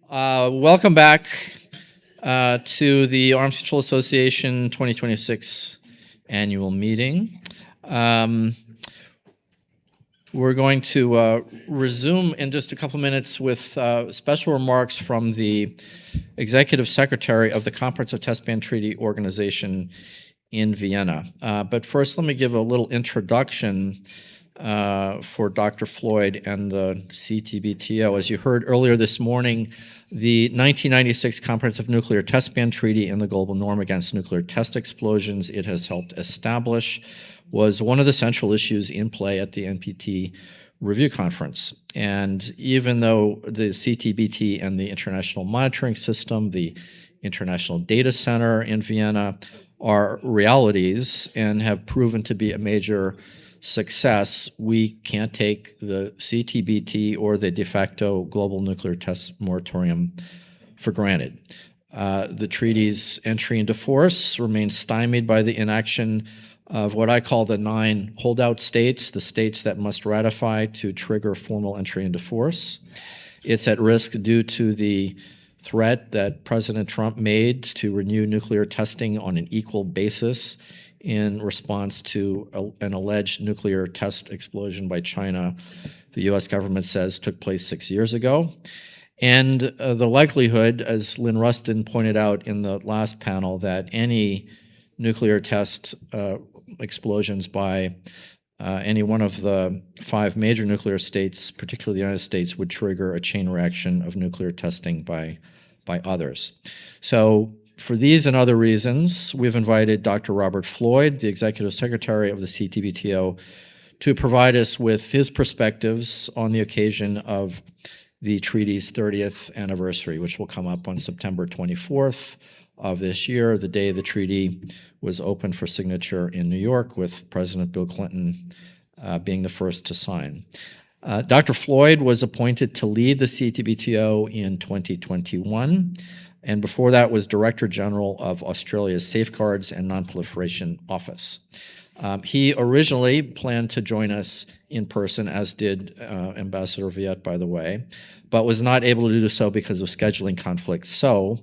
Welcome back to the Arms Control Association 2026 annual meeting. We're going to resume in just a couple minutes with special remarks from the Executive Secretary of the Comprehensive Test Ban Treaty Organization in Vienna. But first, let me give a little introduction for Dr. Floyd and the CTBTO. As you heard earlier this morning, the 1996 Comprehensive Nuclear Test Ban Treaty and the global norm against nuclear test explosions it has helped establish was one of the central issues in play at the NPT review conference. And even though the CTBT and the International Monitoring System, the International Data Center in Vienna, are realities and have proven to be a major success, we can't take the CTBT or the de facto global nuclear test moratorium for granted. The treaty's entry into force remains stymied by the inaction of what I call the 9 holdout states, the states that must ratify to trigger formal entry into force. It's at risk due to the threat that President Trump made to renew nuclear testing on an equal basis in response to an alleged nuclear test explosion by China, the US government says took place 6 years ago. And the likelihood, as Lynn Rustin pointed out in the last panel, that any nuclear test explosions by any one of the 5 major nuclear states, particularly the United States, would trigger a chain reaction of nuclear testing by others. So for these and other reasons, we've invited Dr. Robert Floyd, the Executive Secretary of the CTBTO, to provide us with his perspectives on the occasion of the treaty's 30th anniversary, which will come up on September 24th of this year, the day the treaty was opened for signature in New York, with President Bill Clinton being the first to sign. Dr. Floyd was appointed to lead the CTBTO in 2021, and before that was Director General of Australia's Safeguards and Nonproliferation Office. He originally planned to join us in person, as did Ambassador Viet, by the way, but was not able to do so because of scheduling conflicts. So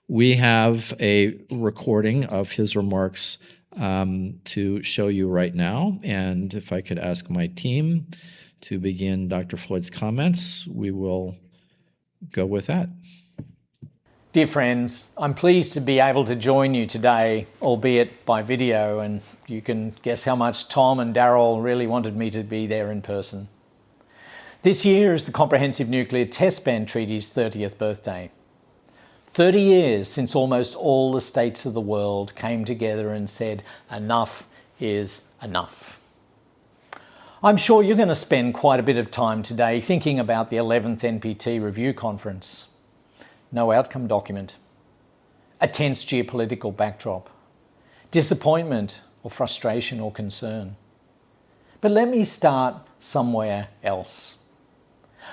we have a recording of his remarks to show you right now. And if I could ask my team to begin Dr. Floyd's comments, we will go with that. Dear friends, I'm pleased to be able to join you today, albeit by video, and you can guess how much Tom and Daryl really wanted me to be there in person. This year is the Comprehensive Nuclear Test Ban Treaty's 30th birthday. 30 years since almost all the states of the world came together and said, enough is enough. I'm sure you're going to spend quite a bit of time today thinking about the 11th NPT review conference. No outcome document, a tense geopolitical backdrop, disappointment or frustration or concern. But let me start somewhere else.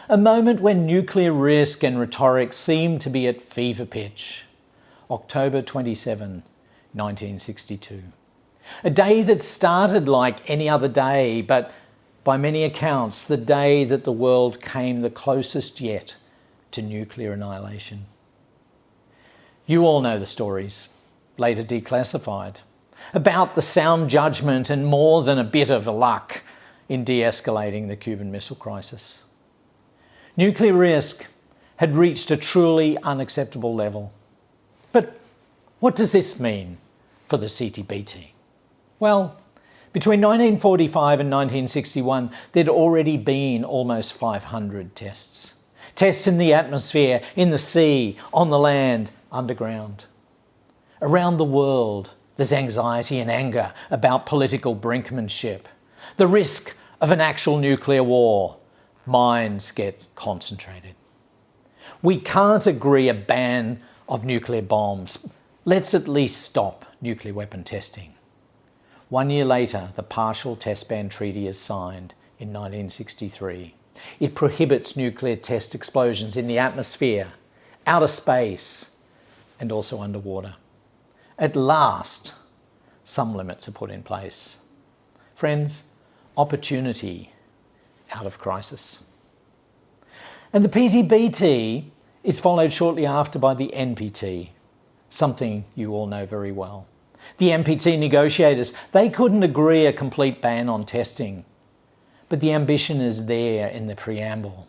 A moment when nuclear risk and rhetoric seemed to be at fever pitch. October 27, 1962. A day that started like any other day, but by many accounts, the day that the world came the closest yet to nuclear annihilation. You all know the stories, later declassified, about the sound judgment and more than a bit of luck in de-escalating the Cuban Missile Crisis. Nuclear risk had reached a truly unacceptable level. But what does this mean for the CTBT? Well, between 1945 and 1961, there'd already been almost 500 tests. Tests in the atmosphere, in the sea, on the land, underground. Around the world, there's anxiety and anger about political brinkmanship, the risk of an actual nuclear war. Minds get concentrated. We can't agree a ban of nuclear bombs. Let's at least stop nuclear weapon testing. 1 year later, the Partial Test Ban Treaty is signed in 1963. It prohibits nuclear test explosions in the atmosphere, outer space, and also underwater. At last, some limits are put in place. Friends, opportunity out of crisis. And the PTBT is followed shortly after by the NPT, something you all know very well. The NPT negotiators, they couldn't agree a complete ban on testing, but the ambition is there in the preamble,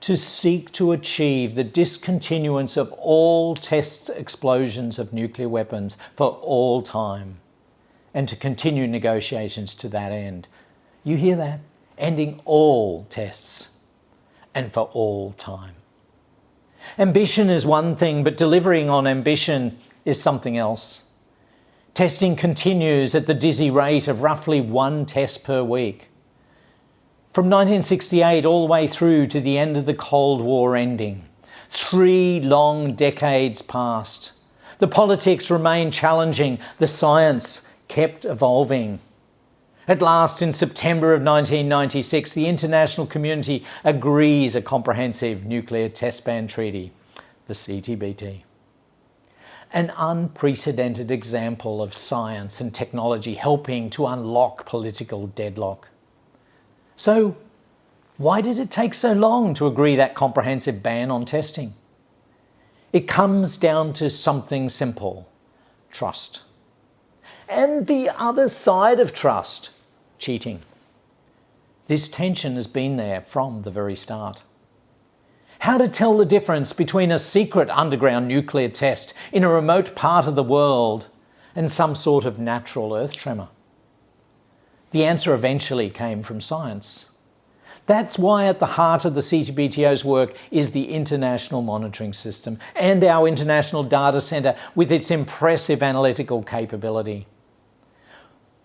to seek to achieve the discontinuance of all test explosions of nuclear weapons for all time, and to continue negotiations to that end. You hear that? Ending all tests, and for all time. Ambition is one thing, but delivering on ambition is something else. Testing continues at the dizzy rate of roughly 1 test per week. From 1968 all the way through to the end of the Cold War ending, 3 long decades passed. The politics remained challenging, the science kept evolving. At last, in September of 1996, the international community agrees a comprehensive nuclear test ban treaty, the CTBT. An unprecedented example of science and technology helping to unlock political deadlock. So, why did it take so long to agree that comprehensive ban on testing? It comes down to something simple: trust. And the other side of trust, cheating. This tension has been there from the very start. How to tell the difference between a secret underground nuclear test in a remote part of the world and some sort of natural earth tremor? The answer eventually came from science. That's why at the heart of the CTBTO's work is the International Monitoring System and our International Data Centre with its impressive analytical capability.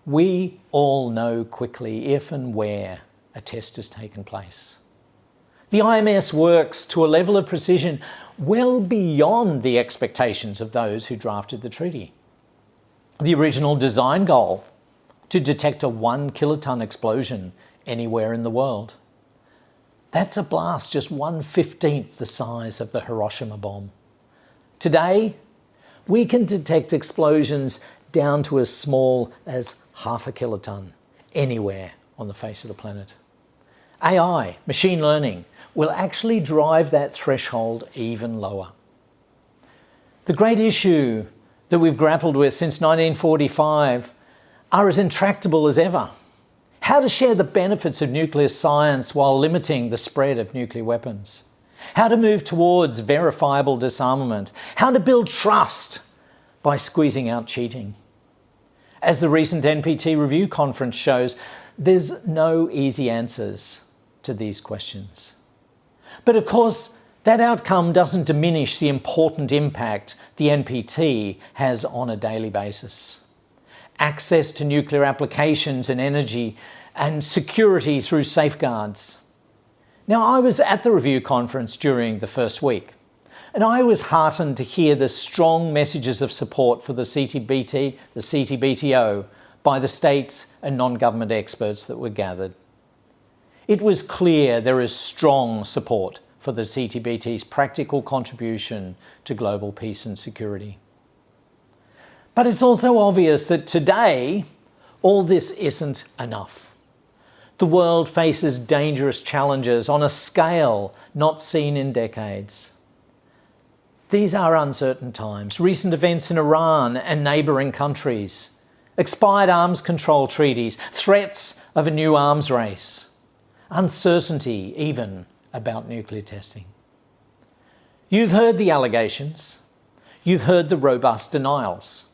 We all know quickly if and where a test has taken place. The IMS works to a level of precision well beyond the expectations of those who drafted the treaty. The original design goal, to detect a 1 kiloton explosion anywhere in the world. That's a blast just 1/15 the size of the Hiroshima bomb. Today, we can detect explosions down to as small as 0.5 kiloton anywhere on the face of the planet. AI, machine learning, will actually drive that threshold even lower. The great issue that we've grappled with since 1945 are as intractable as ever. How to share the benefits of nuclear science while limiting the spread of nuclear weapons. How to move towards verifiable disarmament. How to build trust by squeezing out cheating. As the recent NPT review conference shows, there's no easy answers to these questions. But of course, that outcome doesn't diminish the important impact the NPT has on a daily basis. Access to nuclear applications and energy and security through safeguards. Now, I was at the review conference during the first week, and I was heartened to hear the strong messages of support for the CTBT, the CTBTO, by the states and non-government experts that were gathered. It was clear there is strong support for the CTBT's practical contribution to global peace and security. But it's also obvious that today, all this isn't enough. The world faces dangerous challenges on a scale not seen in decades. These are uncertain times. Recent events in Iran and neighbouring countries, expired arms control treaties, threats of a new arms race, uncertainty even about nuclear testing. You've heard the allegations. You've heard the robust denials,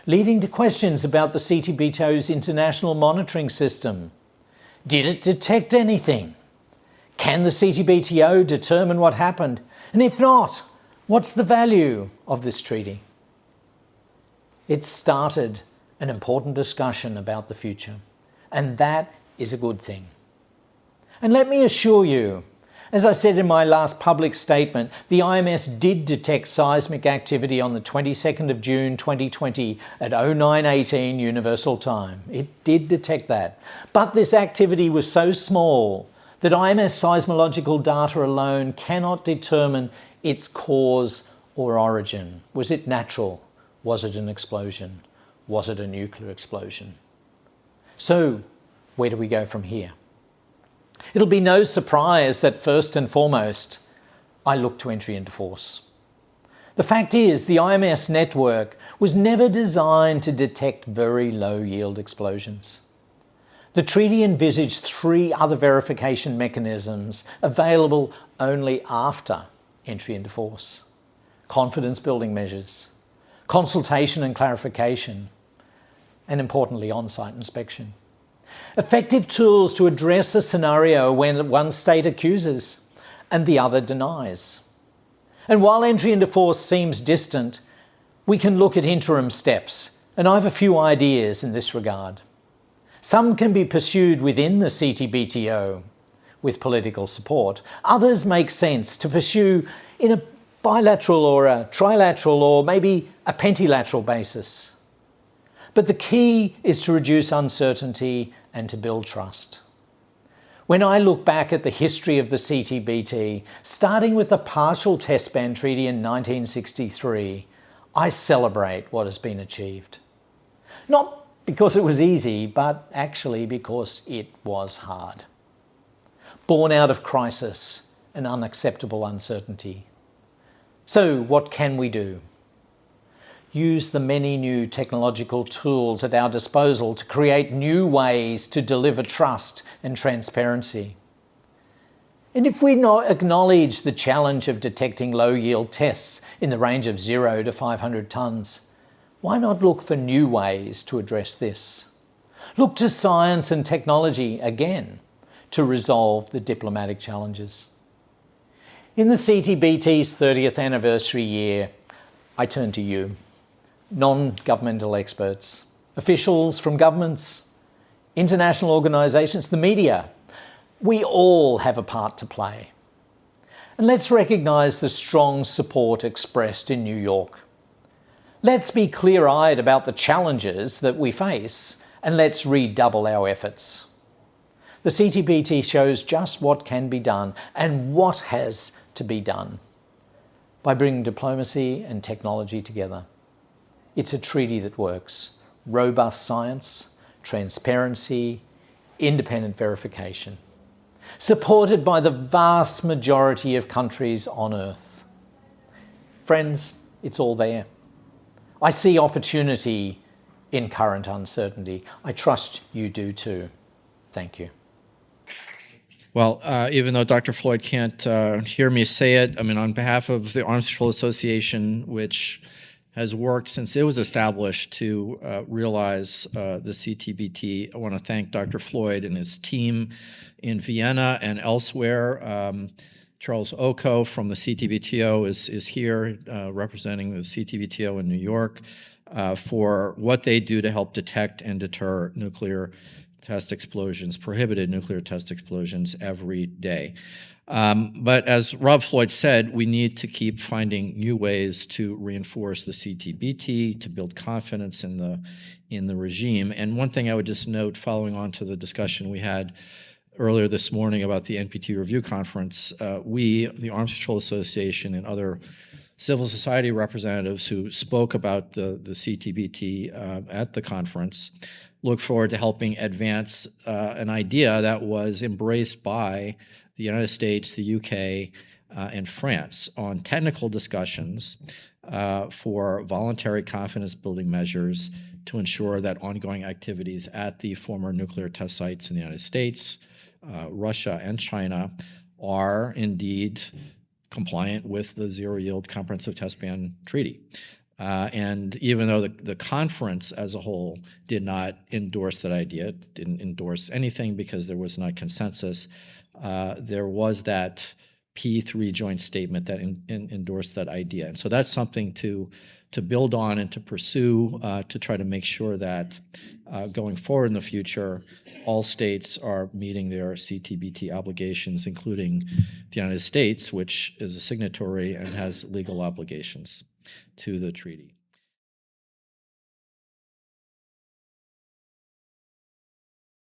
leading to questions about the CTBTO's international monitoring system. Did it detect anything? Can the CTBTO determine what happened? And if not, what's the value of this treaty? It started an important discussion about the future, and that is a good thing. And let me assure you, as I said in my last public statement, the IMS did detect seismic activity on the 22nd of June 2020 at 09:18 Universal Time. It did detect that. But this activity was so small that IMS seismological data alone cannot determine its cause or origin. Was it natural? Was it an explosion? Was it a nuclear explosion? So, where do we go from here? It'll be no surprise that first and foremost, I look to entry into force. The fact is, the IMS network was never designed to detect very low-yield explosions. The treaty envisaged 3 other verification mechanisms available only after entry into force: confidence-building measures, consultation and clarification, and importantly, on-site inspection. Effective tools to address a scenario when one state accuses and the other denies. And while entry into force seems distant, we can look at interim steps, and I have a few ideas in this regard. Some can be pursued within the CTBTO with political support. Others make sense to pursue in a bilateral or a trilateral or maybe a pentilateral basis. But the key is to reduce uncertainty and to build trust. When I look back at the history of the CTBT, starting with the partial test ban treaty in 1963, I celebrate what has been achieved. Not because it was easy, but actually because it was hard. Born out of crisis and unacceptable uncertainty. So what can we do? Use the many new technological tools at our disposal to create new ways to deliver trust and transparency. And if we not acknowledge the challenge of detecting low-yield tests in the range of 0 to 500 tonnes, why not look for new ways to address this? Look to science and technology again to resolve the diplomatic challenges. In the CTBT's 30th anniversary year, I turn to you, non-governmental experts, officials from governments, international organisations, the media. We all have a part to play. And let's recognise the strong support expressed in New York. Let's be clear-eyed about the challenges that we face, and let's redouble our efforts. The CTBT shows just what can be done and what has to be done by bringing diplomacy and technology together. It's a treaty that works. Robust science, transparency, independent verification. Supported by the vast majority of countries on Earth. Friends, it's all there. I see opportunity in current uncertainty. I trust you do too. Thank you. Well, even though Dr. Floyd can't hear me say it, I mean, on behalf of the Arms Control Association, which has worked since it was established to realize the CTBT, I want to thank Dr. Floyd and his team in Vienna and elsewhere. Charles Oko from the CTBTO is here representing the CTBTO in New York for what they do to help detect and deter nuclear test explosions, prohibited nuclear test explosions every day. But as Rob Floyd said, we need to keep finding new ways to reinforce the CTBT, to build confidence in the regime. And one thing I would just note, following on to the discussion we had earlier this morning about the NPT Review Conference, we, the Arms Control Association, and other civil society representatives who spoke about the CTBT at the conference, look forward to helping advance an idea that was embraced by the United States, the UK, and France on technical discussions for voluntary confidence-building measures to ensure that ongoing activities at the former nuclear test sites in the United States, Russia, and China are indeed compliant with the Zero-Yield Comprehensive Test Ban Treaty. And even though the conference as a whole did not endorse that idea, didn't endorse anything because there was not consensus, there was that P3 joint statement that endorsed that idea. And so that's something to build on and to pursue to try to make sure that going forward in the future, all states are meeting their CTBT obligations, including the United States, which is a signatory and has legal obligations to the treaty.